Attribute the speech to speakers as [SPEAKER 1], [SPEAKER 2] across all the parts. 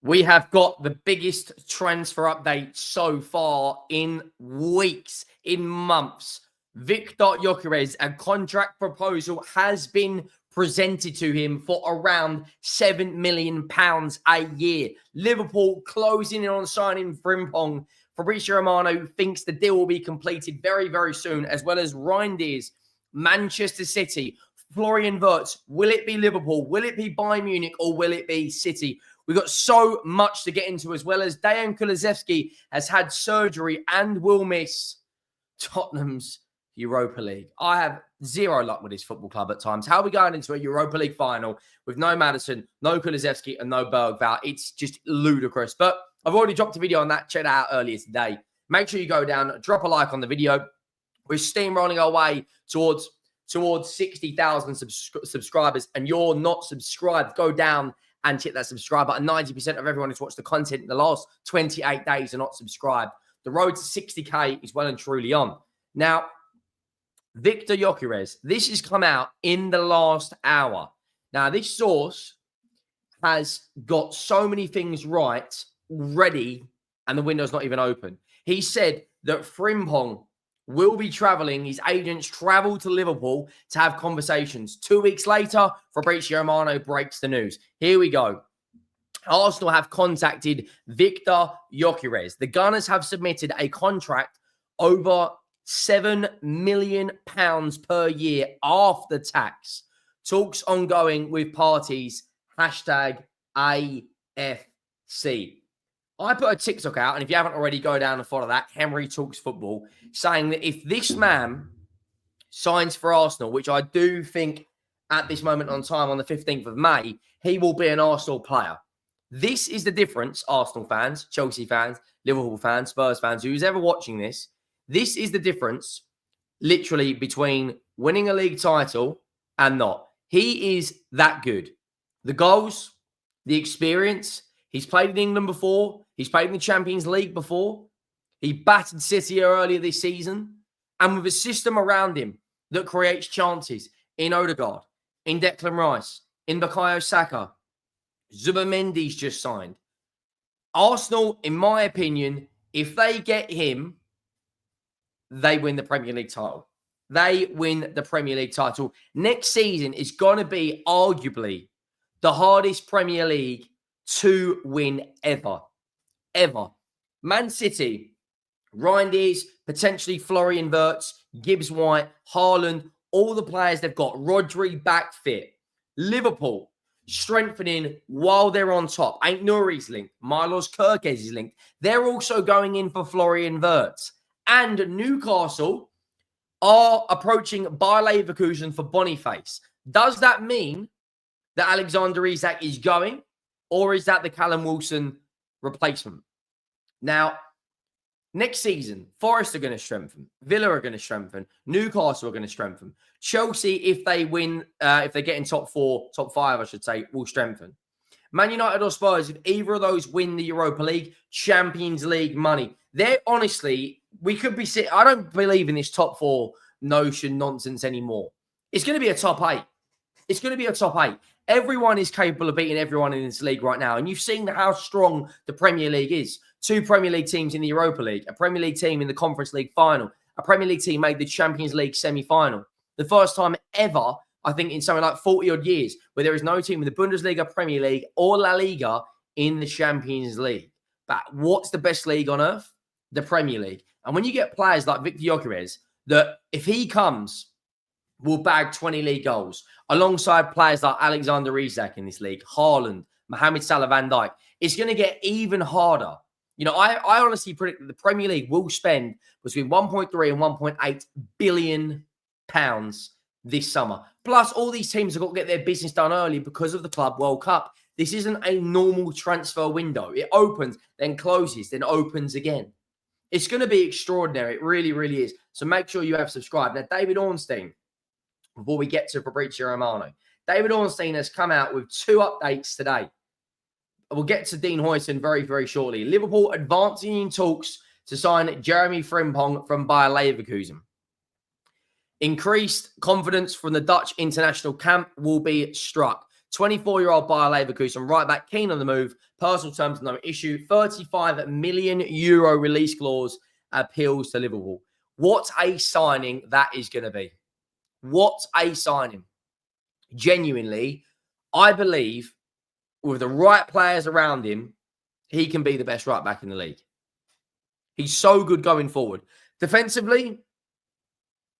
[SPEAKER 1] We have got the biggest transfer update so far in weeks, in months. Viktor Gyokeres, a contract proposal has been presented to him for around £7 million a year. Liverpool closing in on signing Frimpong. Fabrizio Romano thinks the deal will be completed very, very soon, as well as Reijnders, Manchester City, Florian Wirtz. Will it be Liverpool? Will it be Bayern Munich? Or will it be City? We've got so much to get into, as well as Dejan Kulusevski has had surgery and will miss Tottenham's Europa League. I have zero luck with this football club at times. How are we going into a Europa League final with no Maddison, no Kulusevski, and no Bergvall? It's just ludicrous. But I've already dropped a video on that. Check that out earlier today. Make sure you go down, drop a like on the video. We're steamrolling our way towards 60,000 subscribers, and you're not subscribed. Go down and hit that subscribe button. 90% of everyone who's watched the content in the last 28 days are not subscribed. The road to 60K is well and truly on. Now, Viktor Gyokeres, this has come out in the last hour. Now, this source has got so many things right already, and the window's not even open. He said that Frimpong will be traveling. His agents travel to Liverpool to have conversations. 2 weeks later, Fabrizio Romano breaks the news. Here we go. Arsenal have contacted Viktor Gyokeres. The Gunners have submitted a contract over £7 million per year after tax. Talks ongoing with parties. #AFC. I put a TikTok out, and if you haven't already, go down and follow that. Henry Talks Football, saying that if this man signs for Arsenal, which I do think at this moment on time, on the 15th of May, he will be an Arsenal player. This is the difference, Arsenal fans, Chelsea fans, Liverpool fans, Spurs fans, who's ever watching this. This is the difference, literally, between winning a league title and not. He is that good. The goals, the experience. He's played in England before. He's played in the Champions League before. He battered City earlier this season. And with a system around him that creates chances in Odegaard, in Declan Rice, in Bukayo Saka, Zubimendi's just signed. Arsenal, in my opinion, if they get him, they win the Premier League title. They win the Premier League title. Next season is going to be arguably the hardest Premier League to win ever. Man City, Reijnders, potentially Florian Wirtz, Gibbs White, Haaland, all the players they've got. Rodri back fit. Liverpool strengthening while they're on top. Ain't Nuri's linked. Milos Kerkez is linked. They're also going in for Florian Wirtz. And Newcastle are approaching Bayer Leverkusen for Boniface. Does that mean that Alexander Isak is going? Or is that the Callum Wilson replacement? Now, next season, Forest are going to strengthen. Villa are going to strengthen. Newcastle are going to strengthen. Chelsea, if they win, if they get in top 5, I should say, will strengthen. Man United or Spurs, if either of those win the Europa League, Champions League money. They're honestly, we could be sitting. I don't believe in this top 4 notion nonsense anymore. It's going to be a top 8. It's going to be a top 8. Everyone is capable of beating everyone in this league right now. And you've seen how strong the Premier League is. 2 Premier League teams in the Europa League, a Premier League team in the Conference League final, a Premier League team made the Champions League semi-final. The first time ever, I think, in something like 40-odd years, where there is no team in the Bundesliga, Premier League, or La Liga in the Champions League. But what's the best league on earth? The Premier League. And when you get players like Viktor Gyokeres, that if he comes, will bag 20 league goals, alongside players like Alexander Isak in this league, Haaland, Mohamed Salah, Van Dijk, it's going to get even harder. You know, I honestly predict that the Premier League will spend between 1.3 and 1.8 billion pounds this summer. Plus, all these teams have got to get their business done early because of the Club World Cup. This isn't a normal transfer window. It opens, then closes, then opens again. It's going to be extraordinary. It really, really is. So make sure you have subscribed. Now, David Ornstein, before we get to Fabrizio Romano, David Ornstein has come out with 2 updates today. We'll get to Dean Huijsen very, very shortly. Liverpool advancing in talks to sign Jeremie Frimpong from Bayer Leverkusen. Increased confidence from the Dutch international camp will be struck. 24-year-old Bayer Leverkusen right back, keen on the move. Personal terms, no issue. 35 million euro release clause appeals to Liverpool. What a signing that is going to be. What a signing. Genuinely, I believe with the right players around him, he can be the best right back in the league. He's so good going forward. Defensively,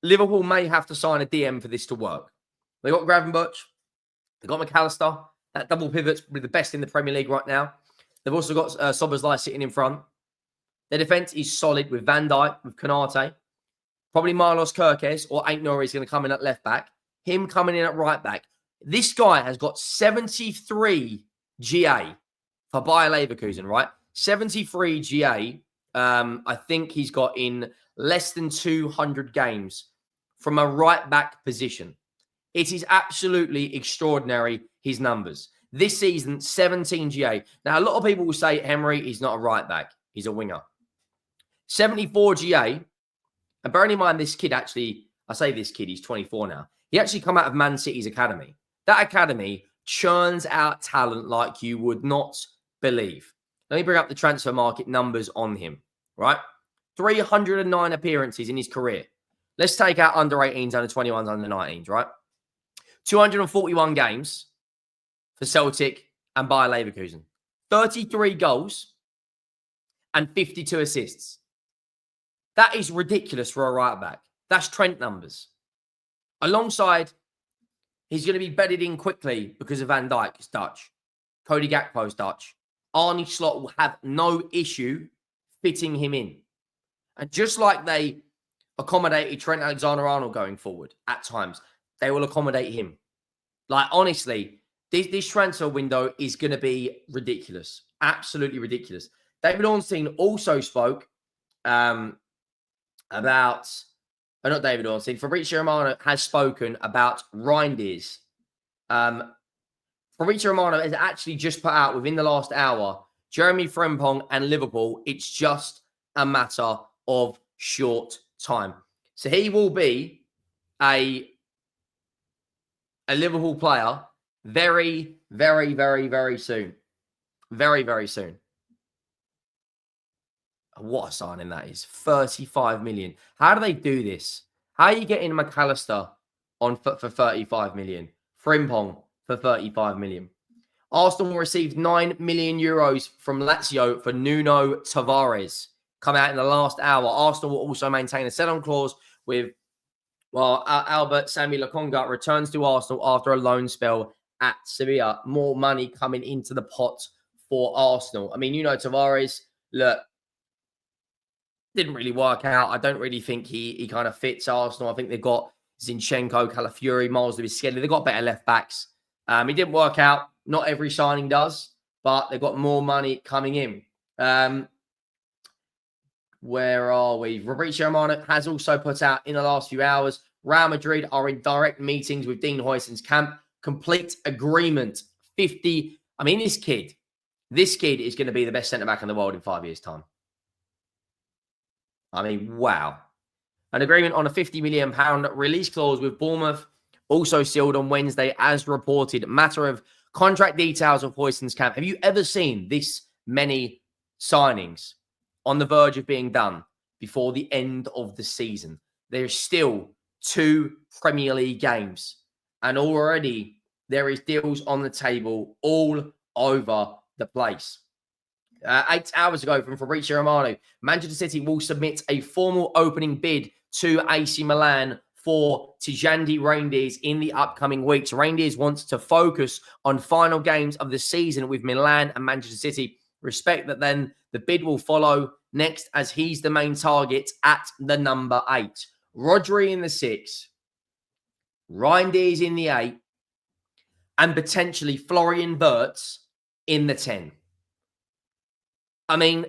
[SPEAKER 1] Liverpool may have to sign a DM for this to work. They got Gravenberch. They got McAllister. That double pivot's probably the best in the Premier League right now. They've also got Szoboszlai sitting in front. Their defense is solid with Van Dijk, with Konate. Probably Milos Kerkez or int'l is going to come in at left back. Him coming in at right back. This guy has got 73 GA for Bayer Leverkusen, right? 73 GA. I think he's got in less than 200 games from a right back position. It is absolutely extraordinary, his numbers. This season, 17 GA. Now, a lot of people will say Henry is not a right back. He's a winger. 74 GA. And bearing in mind, this kid actually, I say this kid, he's 24 now. He actually come out of Man City's academy. That academy churns out talent like you would not believe. Let me bring up the transfer market numbers on him, right? 309 appearances in his career. Let's take out under 18s, under 21s, under 19s, right? 241 games for Celtic and Bayer Leverkusen. 33 goals and 52 assists. That is ridiculous for a right back. That's Trent numbers. Alongside, he's going to be bedded in quickly because of Van Dijk is Dutch. Cody Gakpo's Dutch. Arne Slot will have no issue fitting him in. And just like they accommodated Trent Alexander-Arnold going forward at times, they will accommodate him. Like, honestly, this transfer window is going to be ridiculous. Absolutely ridiculous. David Ornstein also spoke about... not David Ornstein. Fabrizio Romano has spoken about Reijnders. Fabrizio Romano has actually just put out, within the last hour, Jeremie Frimpong and Liverpool. It's just a matter of short time. So he will be a Liverpool player very, very, very, very soon. Very, very soon. What a signing that is. 35 million. How do they do this? How are you getting McAllister on for 35 million? Frimpong for 35 million. Arsenal received 9 million euros from Lazio for Nuno Tavares. Come out in the last hour. Arsenal will also maintain a sell-on clause with, well, Albert Sami Lokonga returns to Arsenal after a loan spell at Sevilla. More money coming into the pot for Arsenal. I mean, Nuno Tavares, look, didn't really work out. I don't really think he kind of fits Arsenal. I think they've got Zinchenko, Calafiori, Miles Lewis Skelly. They've got better left backs. He didn't work out. Not every signing does, but they've got more money coming in. Where are we? Fabrizio Romano has also put out in the last few hours, Real Madrid are in direct meetings with Dean Huijsen's camp. Complete agreement. 50. I mean, this kid is going to be the best centre-back in the world in 5 years' time. I mean, wow. An agreement on a £50 million release clause with Bournemouth also sealed on Wednesday, as reported. Matter of contract details of Huijsen's camp. Have you ever seen this many signings on the verge of being done before the end of the season? There's still 2 Premier League games, and already there is deals on the table all over the place. 8 hours ago from Fabrizio Romano, Manchester City will submit a formal opening bid to AC Milan for Tijandi Reijnders in the upcoming weeks. Reijnders wants to focus on final games of the season with Milan and Manchester City. Respect that then the bid will follow next, as he's the main target at the number 8. Rodri in the 6, Reijnders in the 8, and potentially Florian Wirtz in the 10. I mean,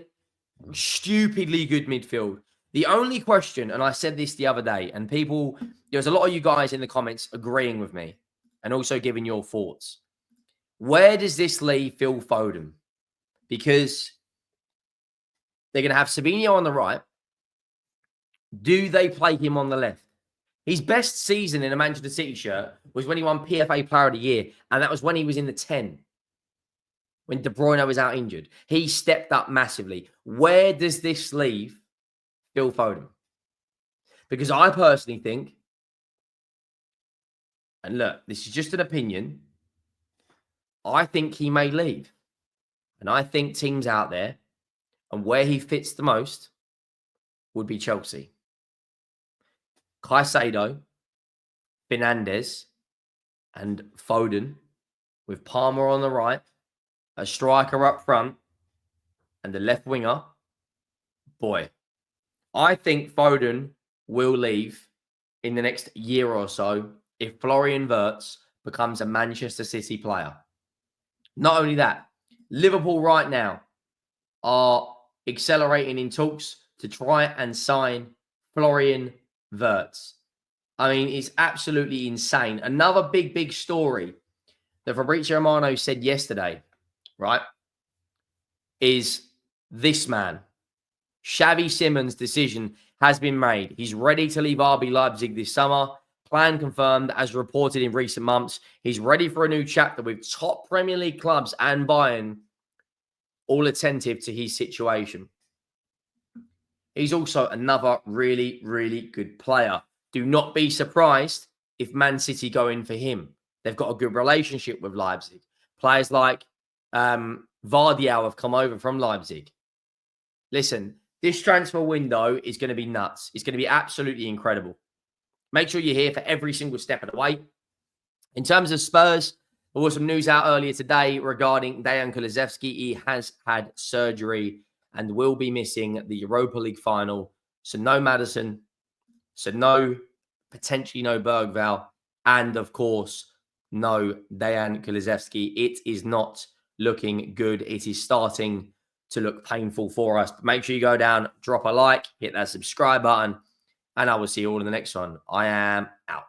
[SPEAKER 1] stupidly good midfield. The only question, and I said this the other day, and people, there's a lot of you guys in the comments agreeing with me and also giving your thoughts. Where does this leave Phil Foden? Because they're going to have Sabinho on the right. Do they play him on the left? His best season in a Manchester City shirt was when he won PFA Player of the Year, and that was when he was in the 10. When De Bruyne was out injured. He stepped up massively. Where does this leave Phil Foden? Because I personally think, and look, this is just an opinion, I think he may leave. And I think teams out there, and where he fits the most, would be Chelsea. Caicedo, Fernandes, and Foden, with Palmer on the right, a striker up front, and the left winger. Boy, I think Foden will leave in the next year or so if Florian Wirtz becomes a Manchester City player. Not only that, Liverpool right now are accelerating in talks to try and sign Florian Wirtz. I mean, it's absolutely insane. Another big story that Fabrizio Romano said yesterday, right, is this man. Xavi Simons' decision has been made. He's ready to leave RB Leipzig this summer. Plan confirmed, as reported in recent months. He's ready for a new chapter with top Premier League clubs and Bayern all attentive to his situation. He's also another really good player. Do not be surprised if Man City go in for him. They've got a good relationship with Leipzig. Players like Vardial have come over from Leipzig. Listen, this transfer window is going to be nuts. It's going to be absolutely incredible. Make sure you're here for every single step of the way. In terms of Spurs, there was some news out earlier today regarding Dejan Kulusevski. He has had surgery and will be missing the Europa League final. So no Maddison, so potentially no Bergvall, and of course, no Dejan Kulusevski. It is not looking good. It is starting to look painful for us. But make sure you go down, drop a like, hit that subscribe button, and I will see you all in the next one. I am out.